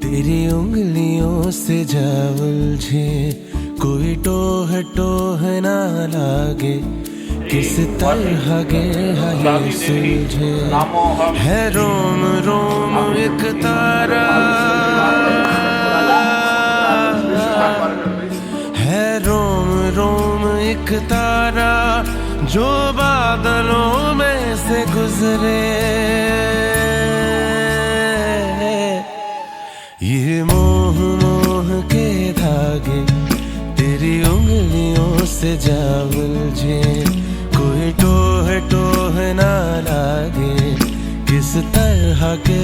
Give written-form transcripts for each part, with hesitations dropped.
तेरी उंगलियों से जा उलझे, कोई टोह टोह ना लागे, किस तरह गे ये सुलझे। है रोम रोम एक तारा, है रोम रोम एक तारा, जो बादलों में से गुजरे। ये मोह मोह के धागे तेरी उंगलियों से जा उलझे, कोई टोह टोह ना लागे, किस तरह के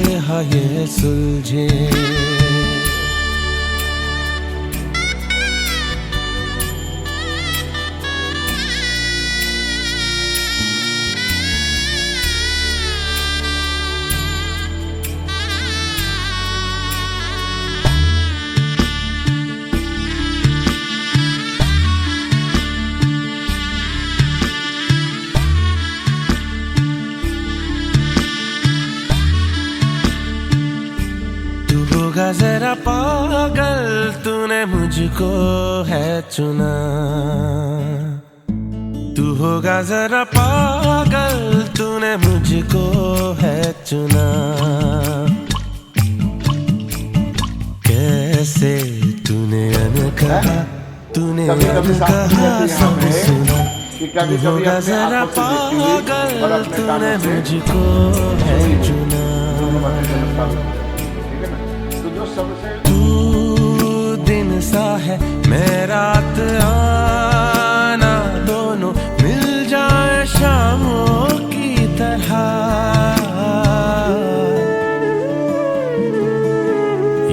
ये सुलझे। होगा जरा पागल, तूने मुझको है चुना। तू होगा जरा पागल, तूने मुझको है चुना। कैसे तूने अनकहा, तूने अनकहा सब सुना। तू होगा जरा पागल, तूने मुझको है चुना। तू दिन सा है मैं रात आना, दोनों मिल जाए शामों की तरह।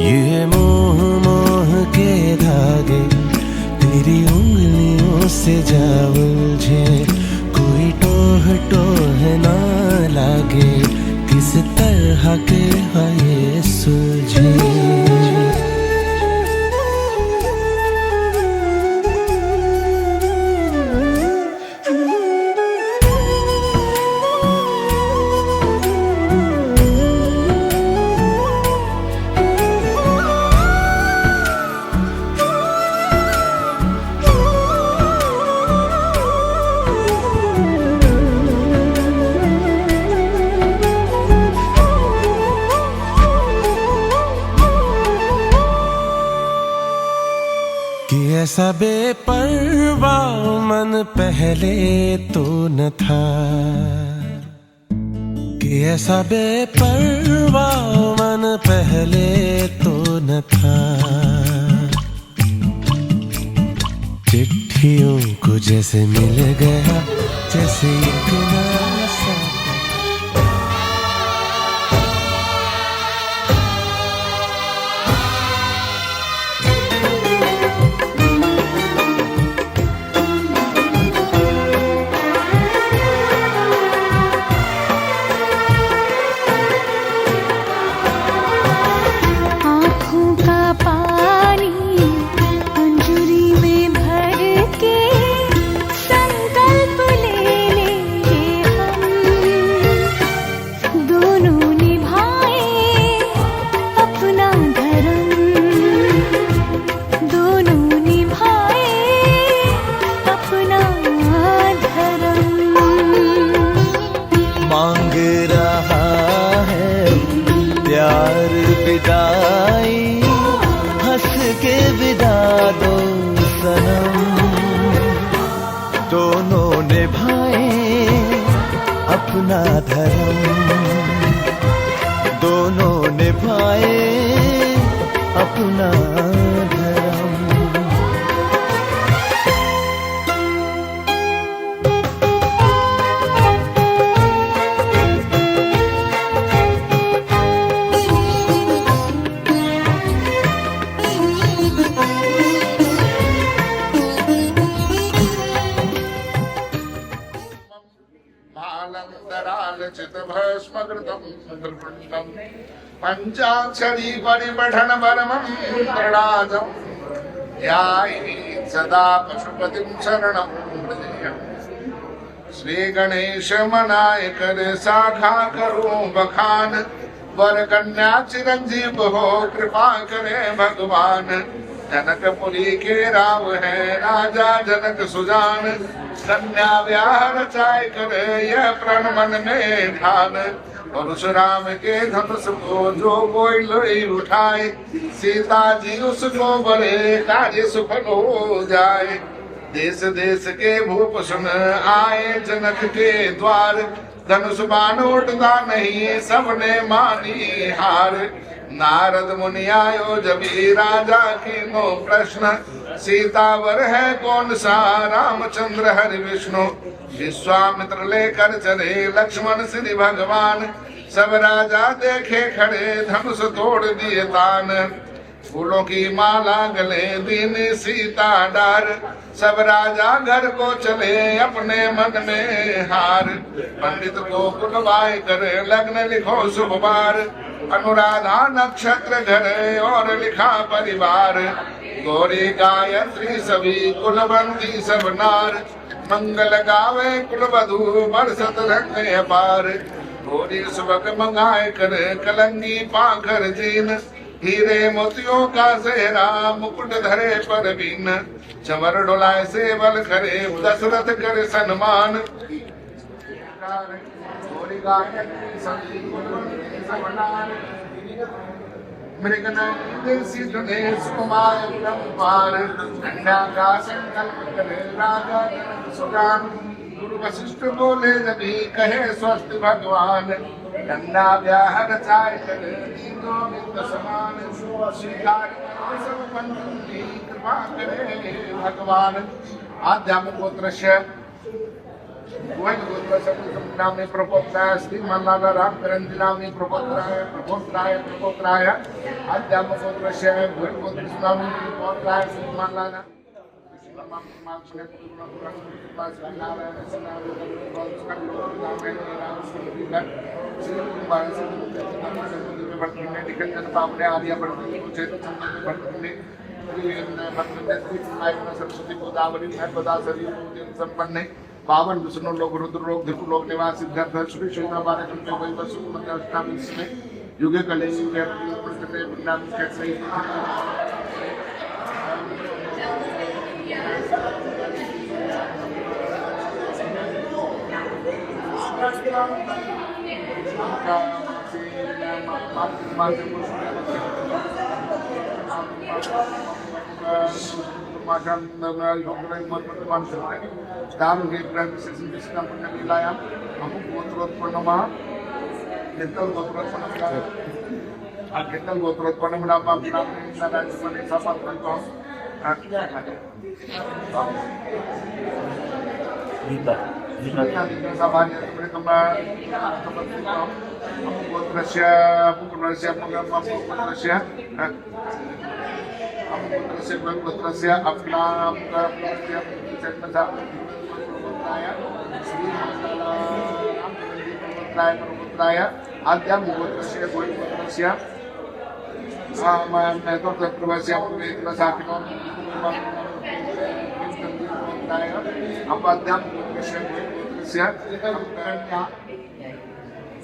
ये मोह मोह के धागे तेरी उंगलियों से जा उलझे, कोई टोह टोह ना लागे, किस तरह के ये सुलझे। कि ऐसा बेपरवाह मन पहले तो न था, कि ऐसा बेपरवाह मन पहले तो न था। चिट्ठियों को जैसे मिल गया, जैसे एक नशा। मांग रहा है प्यार विदाई, हंस के विदा दो सनम। दोनों निभाए अपना धर्म, दोनों निभाए अपना धर्म। दरालचितभस्मकृतं त्रिपुण्डं पञ्चाक्षरी परिपठन परमं प्रणादं ध्यायि सदा पशुपतिं शरणं व्रजेयम्। श्री गणेश मनाय कर साखा करो बखान, वर कन्या चिरंजीव हो कृपा करे भगवान। जनकपुरी के राव है राजा जनक सुजान, कन्या ब्याह रचाय करे यह प्रण मन में ध्यान। परशुराम के धनुष को जो कोई लोई उठाए, सीता जी उसको बड़े कार्य सफल हो जाए। देश देश के भूप सुन आए जनक के द्वार, धनुष बाण उठता नहीं सबने मानी हार। नारद मुनि आयो जबी राजा की नो प्रश्न, सीतावर है कौन सा रामचंद्र हरि विष्णु। विश्वामित्र लेकर चले लक्ष्मण श्री भगवान, सब राजा देखे खड़े धनुष तोड़ दिए तान। फूलों की माला गले दीनी सीता डार, सब राजा घर को चले अपने मन में हार। पंडित को बुलवाए करे लग्न लिखो शुभ बार, अनुराधा नक्षत्र घर और लिखा परिवार। गौरी गायत्री सभी कुलवंती सब नार, मंगल गावे कुलवधू बरसत रंग अपार। गौरी सुबक मंगाए करे कलंगी पाखर जीन, हीरे मोतियों का सेहरा मुकुट धरे पर बीन। चंवर डोलाए से बल करे दशरथ करे सन्मान, मृगनंद सिद्धने सुकुमार ब्रह्मार। कन्या का संकल्प करे राजा सुजान, गुरु वशिष्ठ बोले नबी कहे स्वस्थ भगवान। कन्या ब्याह रचाय करे दीनो मित्र समान, स्वीकार सब बंधु की कृपा करे भगवान। आद्याम गोत्रस्य नामे प्रपोत्राय श्रीमन्नाथ राम करंजी नामे प्रपोत्राय प्रपोत्राय प्रपोत्राय। आद्याम गोत्रस्य गोत्र नामे प्रपोत्राय श्रीमन्नाथ सरस्वती गोदावरी नर्मदा सरयू संपन्ने। पावन विष्णु लोक रुद्र लोक धिपु लोक निवास सिद्धार्थ श्री शोभा बारे में वही वसु मंत्र अष्टम इसमें युगे कले युगे प्रकृति नाम कैसे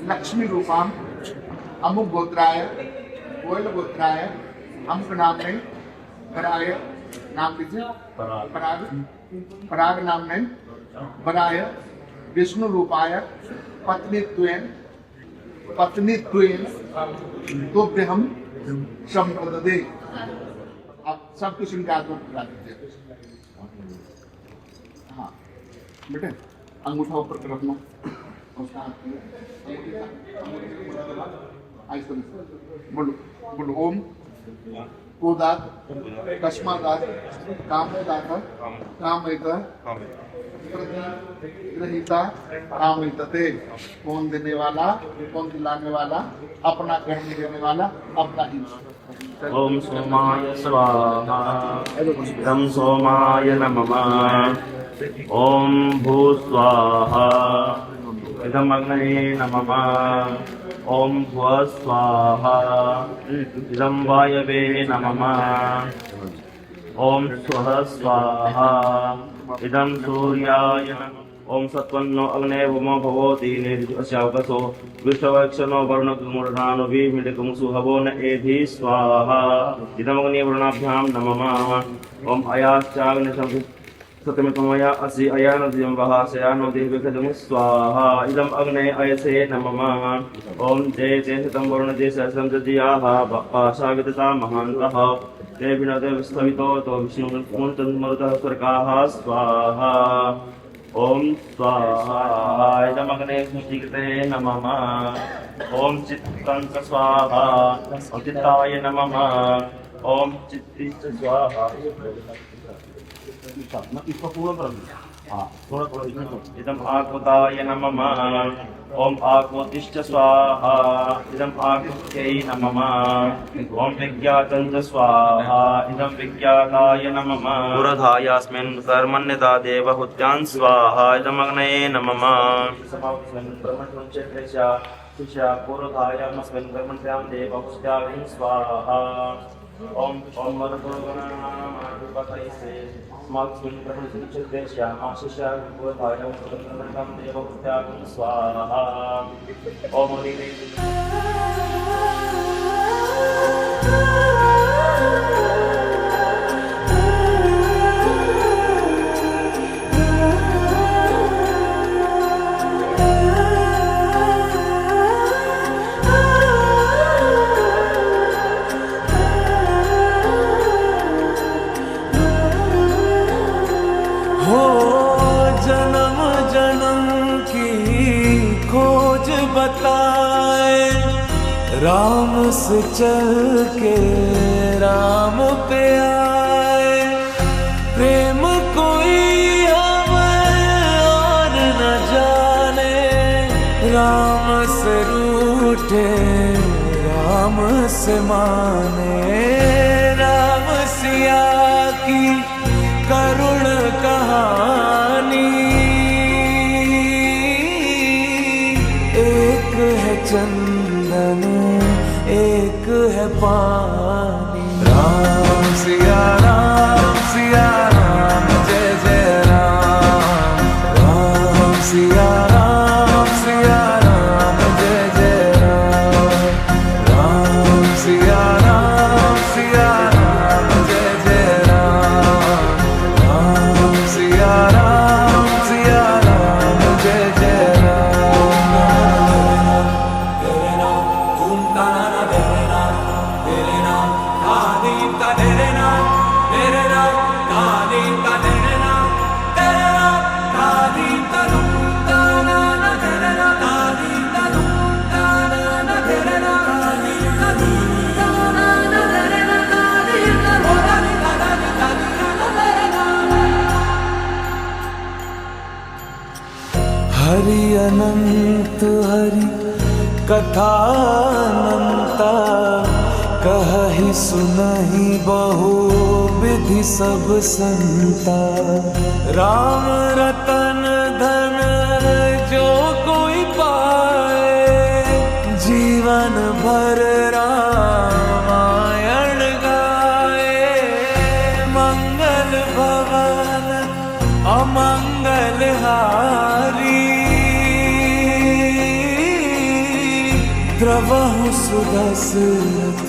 लक्ष्मी रूपाम अमुक गोत्राय कोयल गोत्राय अमुक नाम नहीं पराय नाम लीजिए पराग पराग नाम नहीं पराय विष्णु रूपाय पत्नी त्वेन तो हम संप्रदे। आप सब कुछ इनका आत्मा बता दीजिए। हाँ बेटे अंगूठा ऊपर कर रखना, बोलो बोलो ओम कोदात कस्मादात कामदात कामयिता ग्रहिता कामयितते। कौन देने वाला कौन दिलाने वाला, अपना करने देने वाला अपना ही। ओम सोमाय स्वाहा ह्रं सोमाय नमः। ओम भू स्वाहा इदम् अग्नये नमः ॐ भुवः स्वाहा इदं वायवे नमः ॐ स्वः स्वाहा इदं सूर्याय नमः ॐ सत्वन्नो अग्ने वमो भवोति नेदित्वस्यावकसो विष्णवक्षनो वर्णकुमुर्णानो विमिलिकुं सुहवो न एधि स्वाहा इदमग्निवर्णाभ्यां नमः ॐ अयाश्चाग्निशं सत्यमितमया असि अयानदियं वहासयानो देवकदं स्वाहा इदम् अग्ने अयसे नमः ॐ जय जय शतं वरुणजय सहस्रं जयाः पाशाविदता महान्तः ते विनोदे विस्थवितो तो विष्णुमूर्तन्मरुतः स्वर्गाः स्वाहा ॐ स्वाहा इदमग्ने स्मृतिकृते नमः ॐ चित्तं च स्वाहा ॐ चित्ताय नमः ॐ चित्ति च स्वाहा इदम् आकृताय नमः ॐ आकृतिश्च स्वाहा इदम् आकृत्यै नमः ॐ विज्ञातं च स्वाहा इदं विज्ञाताय नमः पुरधायास्मिन् कर्मण्यता देवहूत्यां स्वाहा इदमग्नये नमः पुरधायामस्मिन् कर्मण्यां देवहूत्यां स्वाहा ॐ मरुगुणगणाधिपतये स्मास्मिन् प्रभुश्यामाशिष्यां देवहूत्यां स्वाहा ॐ हो जन्म जन्म की खोज बताए राम से चल के राम पे आए प्रेम कोई हमें और न जाने राम से रूठे राम से माने राम सिया की करुण कहानी एक है चंदन एक है पानी राम सिया राम जय जय राम राम सिया राम जय जय राम राम सिया राम जय जय राम राम सिया राम जय जय राम तेरे नाम तुम ताना तेरे नाम आदि का तेरे नाम आदि का तेरे नाम आदि का तुम ताना तेरे नाम आदि का तुम ताना तेरे नाम आदि का तुम ताना तेरे नाम आदि का तेरे नाम हरि अनंत हरि कथा अनंता कहि सुनहि बहु विधि सब संता राम रतन धन जो कोई पाए जीवन भर रामायण गाए मंगल भवन अमंगल हारी द्रवहु सुदशरथ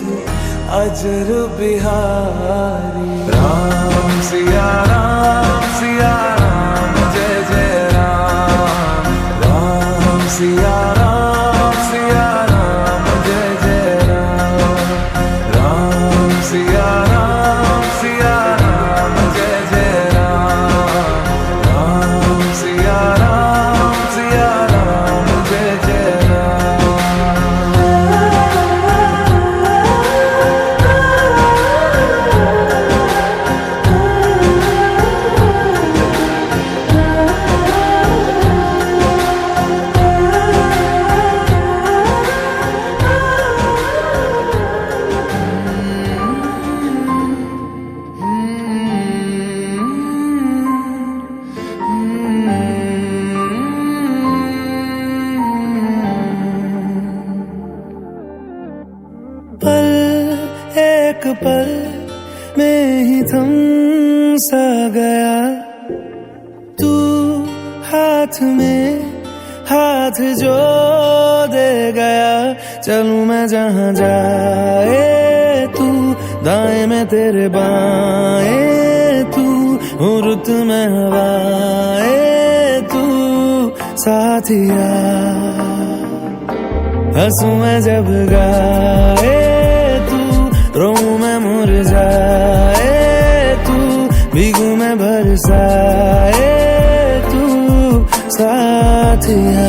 अजर बिहारी राम सिया राम जय जय राम राम सिया राम जय जय राम राम सिया राम जय जय राम राम सिया राम जय जय राम साथ में हाथ जो दे गया, चलूं मैं जहां जाए तू, दाएं में तेरे बाएं तू, हूँ रुत में हवाए तू साथिया। हंसू मैं जब गाए तू, रोऊं मैं मुरझाए तू, भीगू मैं बरसाए तू साथिया।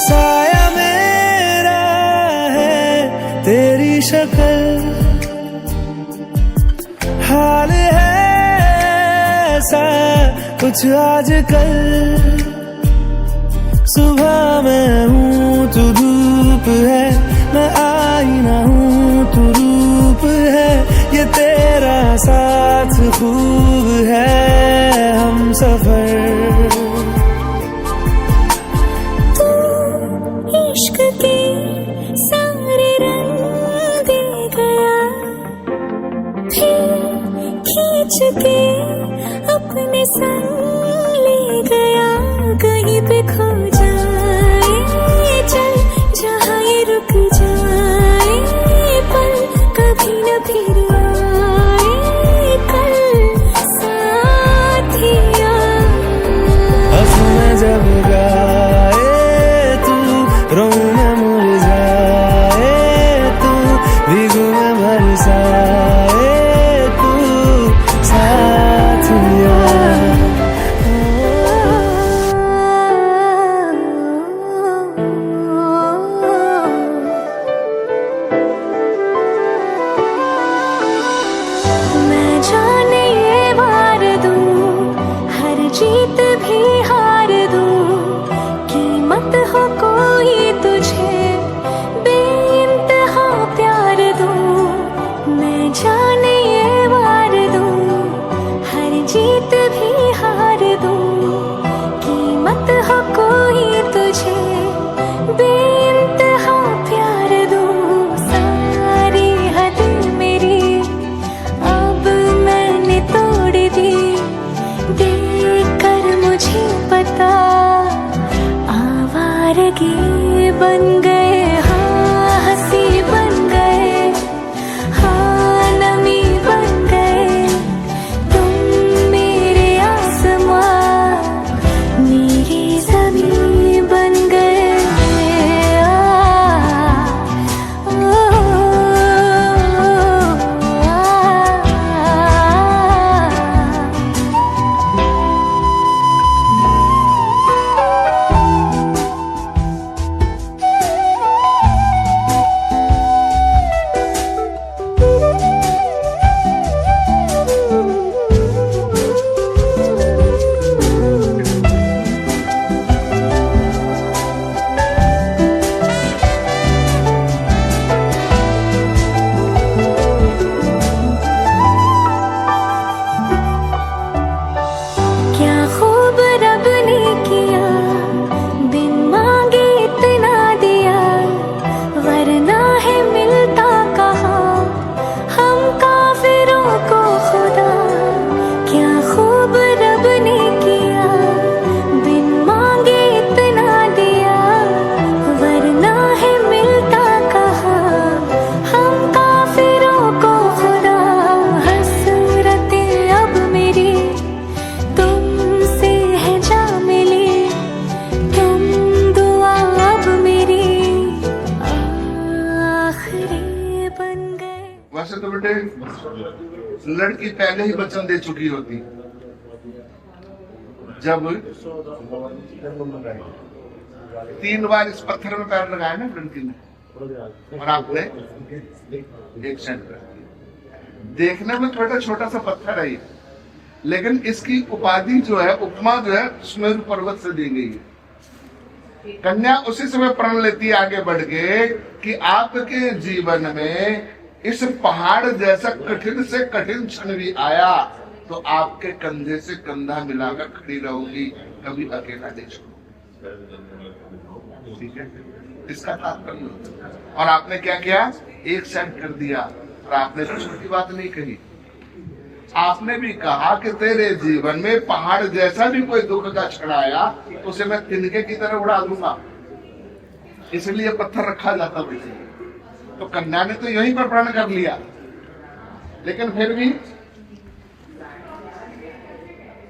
साया मेरा है तेरी शक्ल, हाल है ऐसा कुछ आजकल। सुबह मैं हूँ तू धूप है, मैं आईना हूँ तू रूप है, ये तेरा साथ खूब है हम सफर। इश्क के सारे रंग दे गया, फिर खींच के अपने संग ले गया। कहीं पे खो जाए चल, जहाँ ये रुक जाए पल, कभी न फिर आए कल साथिया। हंसू मैं जब गाए तू, रोऊं मैं मुरझाए तू, भीगू मैं बरसाए तू साथिया। मैं जाने ये वार दूं, हर जीत भी हार दूं, कीमत हो कोई तुझे बेइंतहा प्यार दूं। मैं जाने ये वार दूं, हर जीत भी हार दूं, कीमत हो कोई तुझे बेइंतहा प्यार दूं। सारी हद मेरी अब मैंने तोड़ दी, देखकर मुझे पता आवारगी बन गए, हाँ हंसी बन गए, हाँ नमी बन गए। तुम मेरे आसमां, मेरी ज़मीं बन गए। क्या खूब रब ने किया, बिन मांगे इतना दिया, वरना है मिलता कहाँ हम काफिरों को खुदा। क्या खूब रब ने किया, बिन मांगे इतना दिया, वरना है मिलता कहाँ हम काफिरों को खुदा। हसरतें अब मेरी तुमसे है जा मिली, तुम दुआ अब मेरी आखिरी बन गए। वैसे तो बेटे लड़की पहले ही वचन दे चुकी होती, जब 3 बार इस पत्थर में पैर लगाया ना लड़की ने, और आपने एक सेंट कर दिया। देखने में थोड़ा छोटा सा पत्थर है ये, लेकिन इसकी उपाधि जो है, उपमा जो है, सुमेरु पर्वत से दी गई है। कन्या उसी समय प्रण लेती है आगे बढ़ के कि आपके जीवन में इस पहाड़ जैसा कठिन से कठिन क्षण भी आया तो आपके कंधे से कंधा मिलाकर खड़ी रहूंगी, कभी अकेला नहीं छोड़ूंगी। ठीक है, इसका तात्पर्य। और आपने क्या किया, एक साइड कर दिया, और आपने तो छोटी बात नहीं कही। आपने भी कहा कि तेरे जीवन में पहाड़ जैसा भी कोई दुख का छड़ा आया तो उसे मैं तिनके की तरह उड़ा दूंगा, इसलिए पत्थर रखा जाता बेटे। तो कन्या ने तो यहीं पर प्रण कर लिया, लेकिन फिर भी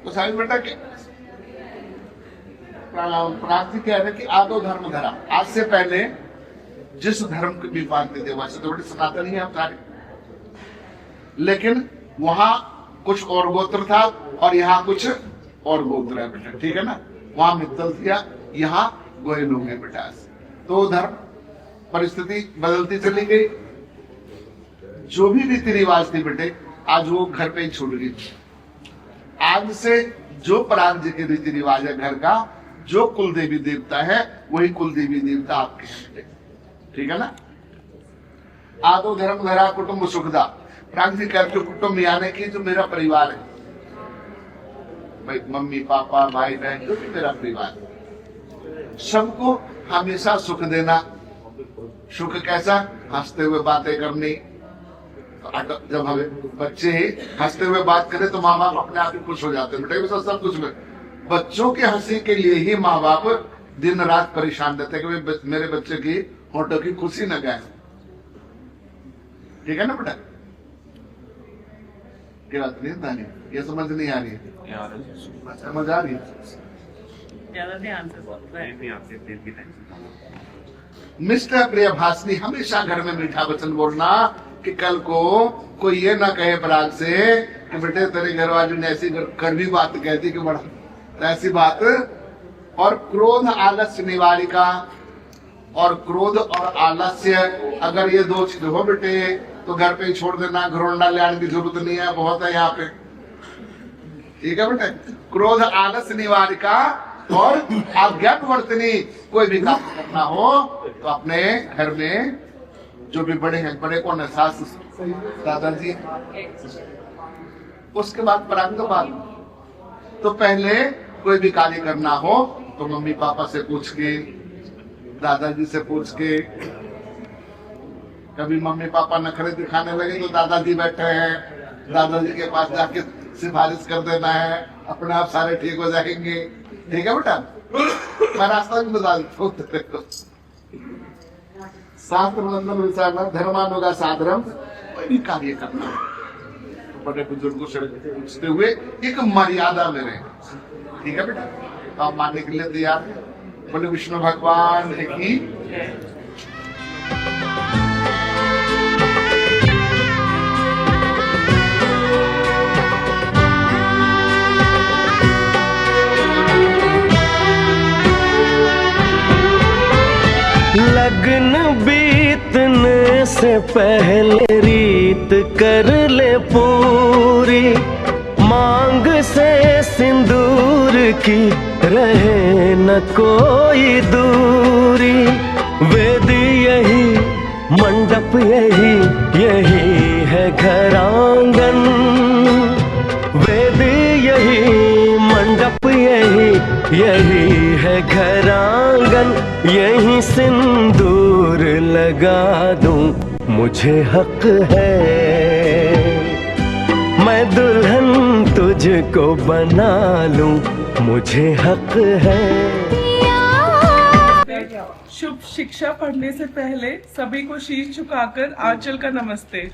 तो साहब बेटा के प्रार्थी कह रहे कि आदो धर्म धरा। आज से पहले जिस धर्म को भी मानते थे वैसे तो बड़े सनातनी है हम सारे, लेकिन वहां कुछ और गोत्र था और यहाँ कुछ और गोत्र है बेटा, ठीक है ना। वहां मित्तल था, यहाँ गोये लोग हैं बेटा। तो धर्म परिस्थिति बदलती चली गई, जो भी रीति रिवाज थी बेटे आज वो घर पे ही छूट गई। आज से जो पराग जी के रीति रिवाज है घर का, जो कुल देवी देवता है वही कुल देवी देवता आपके हैं, ठीक है ना। आदो धर्म धरा कुटुंब सुखदा। पराग जी कहते कुटुंब यानी कि जो मेरा परिवार है, भाई मम्मी पापा भाई बहन जो भी मेरा परिवार, सबको हमेशा सुख देना। सुख कैसा, हंसते हुए बातें करनी। जब हमें बच्चे हंसते हुए बात करें तो माँ बाप अपने आप ही खुश हो जाते हैं बेटा। सब कुछ में बच्चों के हंसी के लिए ही माँ बाप दिन रात परेशान रहते हैं कि मेरे बच्चे की होठों की खुशी न गए, ठीक है ना बेटा। क्या बात नहीं दानी, ये समझ नहीं आ रही है, समझ आ रही है। ज्यादा ध्यान से बोल रहे हैं। मिस्टर प्रिय भाषणी, हमेशा घर में मीठा वचन बोलना कि कल को कोई ये ना कहे पराग से कि बेटे तेरे घर वाली ने ऐसी कड़वी बात कहती कि बड़ा ऐसी बात। और क्रोध आलस्य निवारिका, और क्रोध और आलस्य अगर ये दो चीज हो बेटे तो घर पे ही छोड़ देना, घरोंडा ले आने की जरूरत नहीं है, बहुत है यहाँ पे, ठीक है बेटे। क्रोध आलस्य निवारिका और आज्ञावर्तनी, कोई भी काम करना हो तो अपने घर में जो भी बड़े हैं, बड़े कौन है, सास दादाजी, उसके बाद पराग बाद। तो पहले कोई भी कार्य करना हो तो मम्मी पापा से पूछ के, दादाजी से पूछ के। कभी मम्मी पापा नखरे दिखाने लगे तो दादाजी बैठे हैं, दादाजी के पास जाके सिफारिश कर देना है, अपने आप सारे ठीक हो जाएंगे, ठीक है बेटा। मैं रास्ता भी बता देता हूँ। शास्त्र बंधन विचारना धर्मानुगा साधरम, कोई भी कार्य करना बड़े बुजुर्गों से पूछते हुए एक मर्यादा में रहे, ठीक है बेटा। तो आप मानने के लिए तैयार हैं? बोले विष्णु भगवान की। लगन बीतने से पहले रीत कर ले पूरी, मांग से सिंदूर की रहे न कोई दूरी। वेद यही मंडप यही, यही है घर आंगन। वेद यही मंडप यही, यही है घर आंगन। यही सिंदूर लगा दूं, मुझे हक है। मैं दुल्हन तुझको बना लूं, मुझे हक है। शुभ शिक्षा पढ़ने से पहले सभी को शीश झुकाकर आंचल का नमस्ते।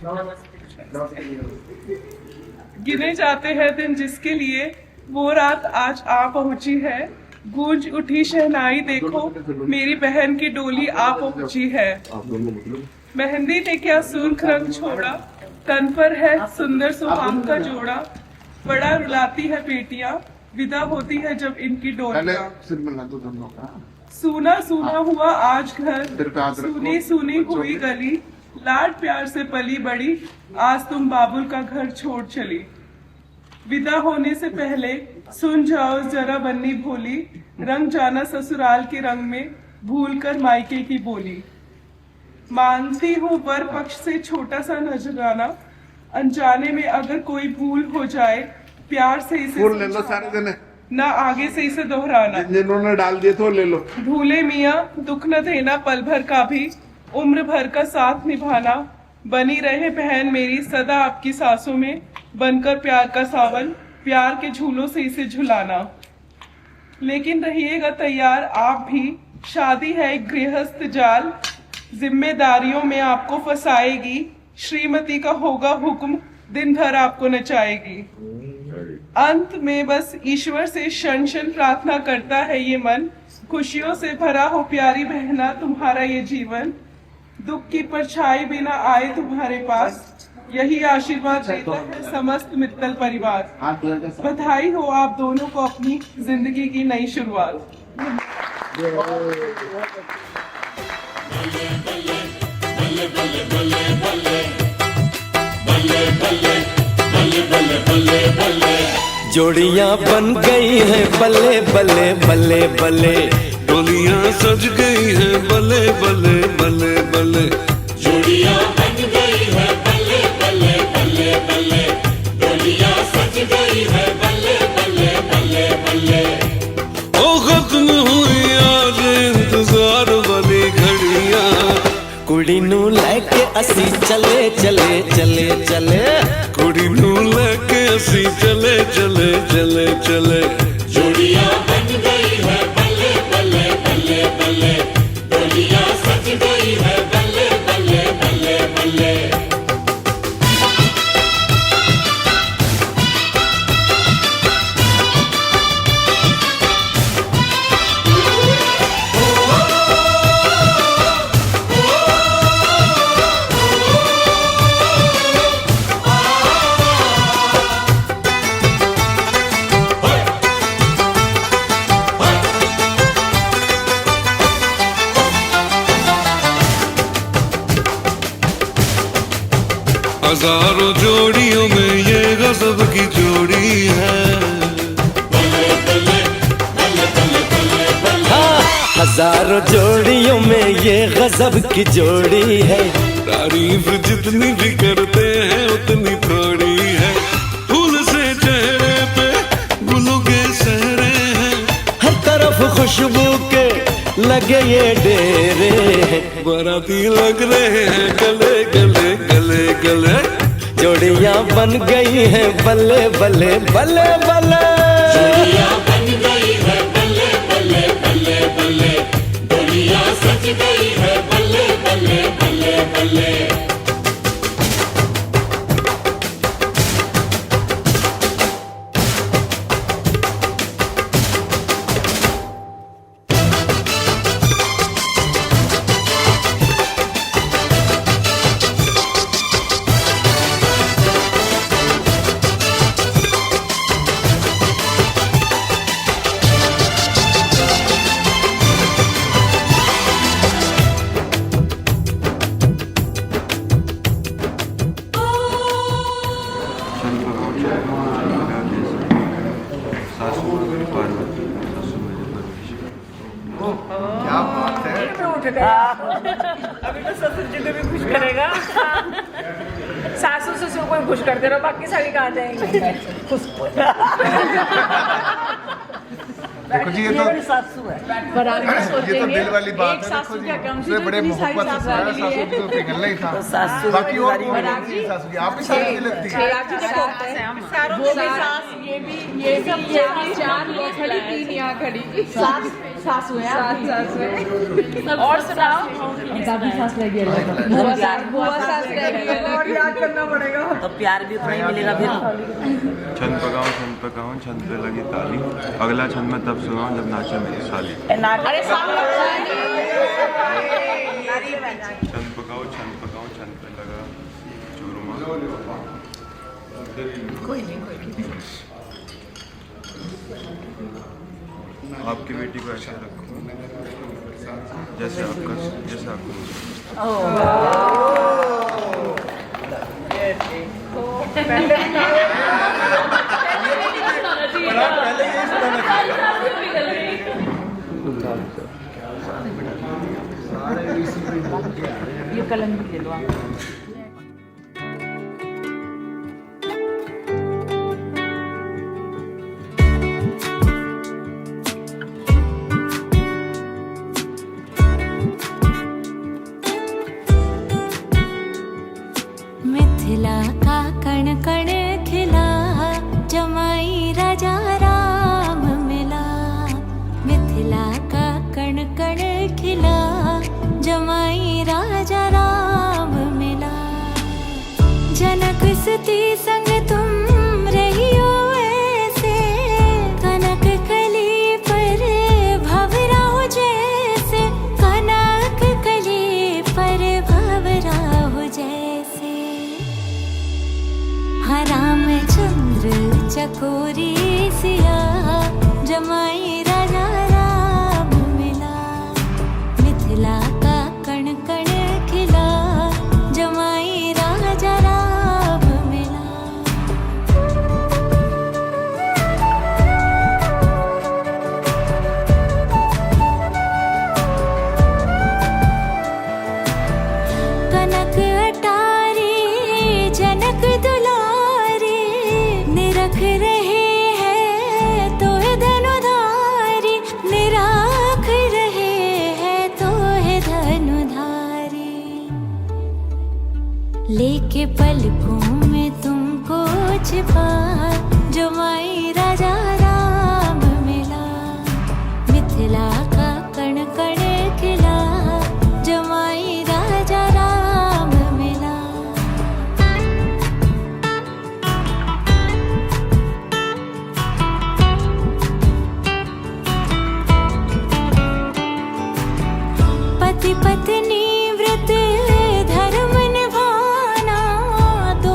गिने जाते हैं दिन जिसके लिए वो रात आज आ पहुंची है। गूंज उठी शहनाई देखो, मेरी बहन की डोली आ पहुंची है। मेहंदी ने क्या सुर्ख रंग छोड़ा, तन पर है सुंदर सुहाग का जोड़ा। बड़ा रुलाती है बेटियां, विदा होती है जब इनकी डोलियां। सूना सूना हुआ आज घर, सूनी सूनी हुई गली। लाड प्यार से पली बड़ी, आज तुम बाबुल का घर छोड़ चली। विदा होने से पहले सुन जाओ जरा बन्नी भोली, रंग जाना ससुराल के रंग में, भूल कर मायके की बोली। मानती हूँ वर पक्ष से छोटा सा नजराना, अनजाने में अगर कोई भूल हो जाए प्यार से इसे फूल ले लो समझाना, सारे जने, ना आगे से इसे दोहराना। जिन्होंने डाल दिए तो ले लो। भूले मियाँ दुख न देना पल भर का भी, उम्र भर का साथ निभाना। बनी रहे बहन मेरी सदा आपकी सांसों में, बनकर प्यार का सावन, प्यार के झूलों से इसे झुलाना। लेकिन रहिएगा तैयार आप भी, शादी है एक गृहस्थ जाल, जिम्मेदारियों में आपको फंसाएगी। श्रीमती का होगा हुक्म, दिन भर आपको नचाएगी। अंत में बस ईश्वर से क्षण क्षण प्रार्थना करता है ये मन, खुशियों से भरा हो प्यारी बहना तुम्हारा ये जीवन। दुख की परछाई भी ना आए तुम्हारे पास, यही आशीर्वाद देता है समस्त मित्तल परिवार। बधाई हो आप दोनों को अपनी जिंदगी की नई शुरुआत। जोड़ियां बन गई हैं बल्ले बल्ले बल्ले बल्ले, डोलियां सज गई हैं बल्ले बल्ले बल्ले बल्ले। जोड़ियां बन गई है बल्ले बल्ले बल्ले बल्ले, डोलियां सज गई है बल्ले बल्ले बल्ले बल्ले। ओ खत्म हुई आज इंतजार वाली घड़ियां, कुड़ी नू लेके असी चले चले चले चले, कुड़ी नू लेके असी चले चले चले चले। जोड़ियां बन गई है बल्ले बल्ले बल्ले बल्ले, डोलियां सज गई है बल्ले बल्ले बल्ले बल्ले। हजारों जोड़ियों में ये गजब की जोड़ी है। हाँ, हजारों जोड़ियों में ये गजब की जोड़ी है। तारीफ जितनी भी करते हैं उतनी थोड़ी है। फूल से चेहरे पे गुलों के सहरे हैं, हर तरफ खुशबू के लगे ये डेरे हैं। बाराती लग रहे हैं गले गले गले गले। जोड़ियां बन गई हैं बल्ले बल्ले बल्ले बल्ले। जोड़ियां बन गई है बल्ले बल्ले बल्ले बल्ले, डोलियां सज गई है बल्ले बल्ले बल्ले बल्ले। क्या बात है। अभी तो ससुर जी को भी खुश करेगा। सासू ससुर को भी खुश करते रहो, बाकी सारी कहाँ जाएंगे खुश। देखो जी, ये तो सासू है ये तो दिल वाली बात है। देखो जी, उसने बड़े मोहब्बत से सुनाया। सासू की तो पिघलना ही था। बाकी और सासू की आप भी सासू की लगती है। सासू है और सुनाओ। सास लगी है और याद करना पड़ेगा, तो प्यार भी उतना ही मिलेगा फिर। छंद पकाऊं छंद पे लगी ताली, अगला छंद में तब सुनाऊं जब नाचे मेरी साली। अरे छंद पकाऊं छंद पे लगा चूरमा। कोई नहीं। आपकी बेटी को ऐसा रखूं जैसे आपको। ये कलम भी ले लो आप। पति संग तुम रहियो ऐसे, कनक कली पर भंवरा हो जैसे, कनक कली पर भंवरा हो जैसे। हाँ रामचंद्र चकोरी सिया, जमाई राजा राम मिला, मिथिला का कण कण खिला, जमाई राजा राम मिला। कनक अटारी जनक दुलारी, निरख रहे हैं तो है धनुधारी, निराख रहे हैं तो है धनुधारी। लेके पलकों में तुमको छिपा, जमाई राजा राम मिला, मिथिला का कण कण खिला, जमाई राजा राम मिला। पति पत्नी व्रत धर्म निभाना, दो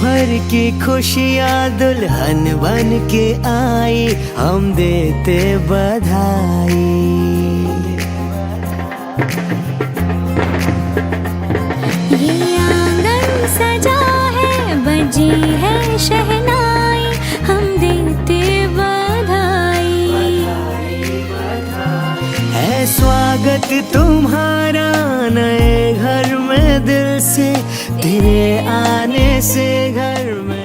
भर की खुशियाँ दुल्हन बन के आई, हम देते बधाई। ये आंगन सजा है, बजी है शहनाई, हम देते बधाई। है स्वागत तुम्हारा नए घर में, दिल से तेरे आने से घर में।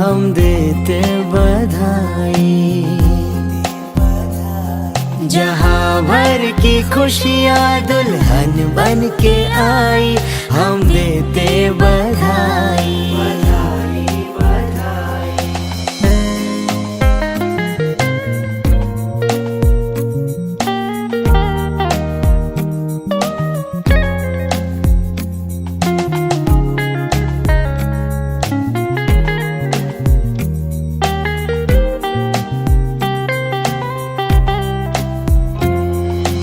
हम देते बधाई। जहाँ भर की खुशियाँ दुल्हन बन के आई, हम देते बधाई।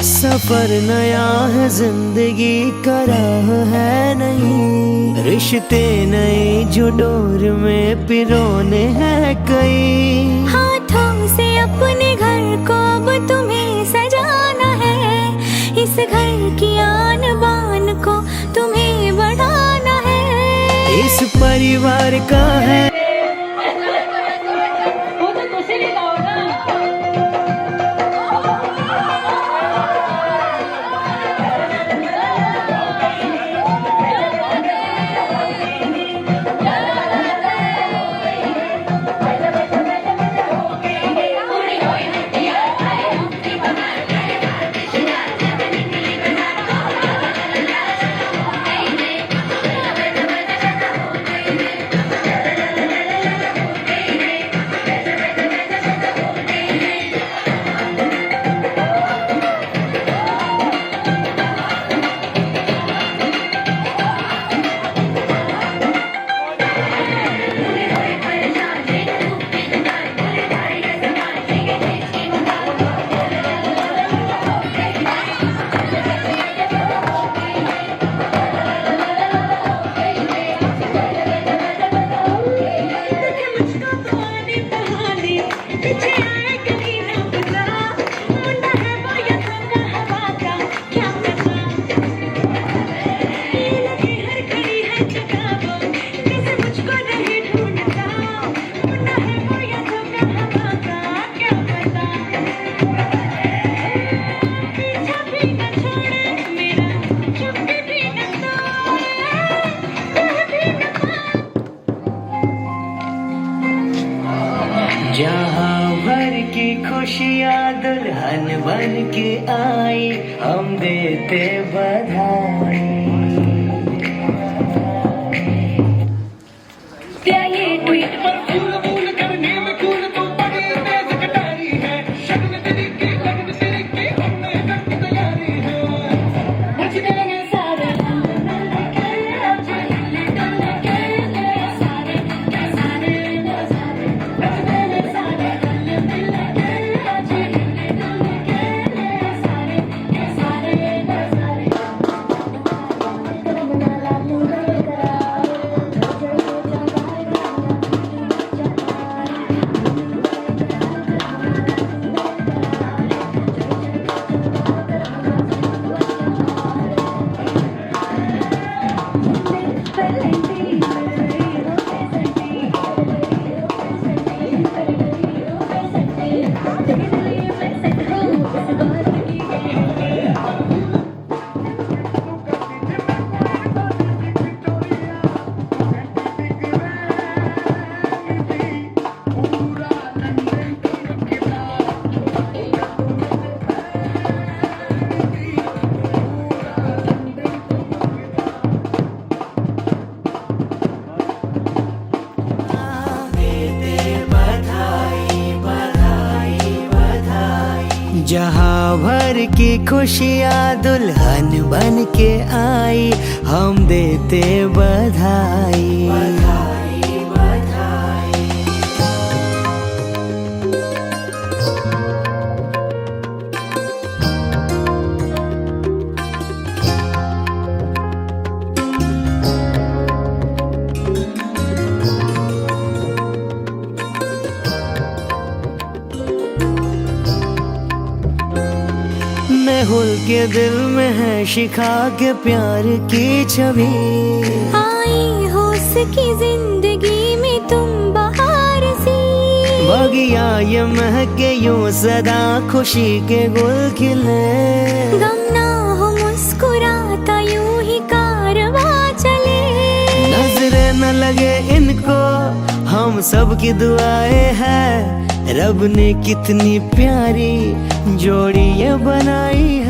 सफर नया है, जिंदगी का राह है नहीं, रिश्ते नए जो डोर में पिरोने हैं कई। हाथों से अपने घर को अब तुम्हें सजाना है, इस घर की आन बान को तुम्हें बढ़ाना है। इस परिवार का है जहाँ भर की खुशियाँ दुल्हन बन के आई, हम देते बधाई। प्यार की खुशियाँ दुल्हन बन के आई, हम देते बधाई। मेहुल के दिल में है शिखा के प्यार की छवि, आई हो उसकी जिंदगी में तुम बहार सी। बगिया ये महके यूं सदा खुशी के गुल खिले, गम ना हो मुस्कुराता यूं ही कारवां चले। नजरें न लगे इनको हम सब की दुआएं हैं, रब ने कितनी प्यारी जोड़ी ये बनाई है।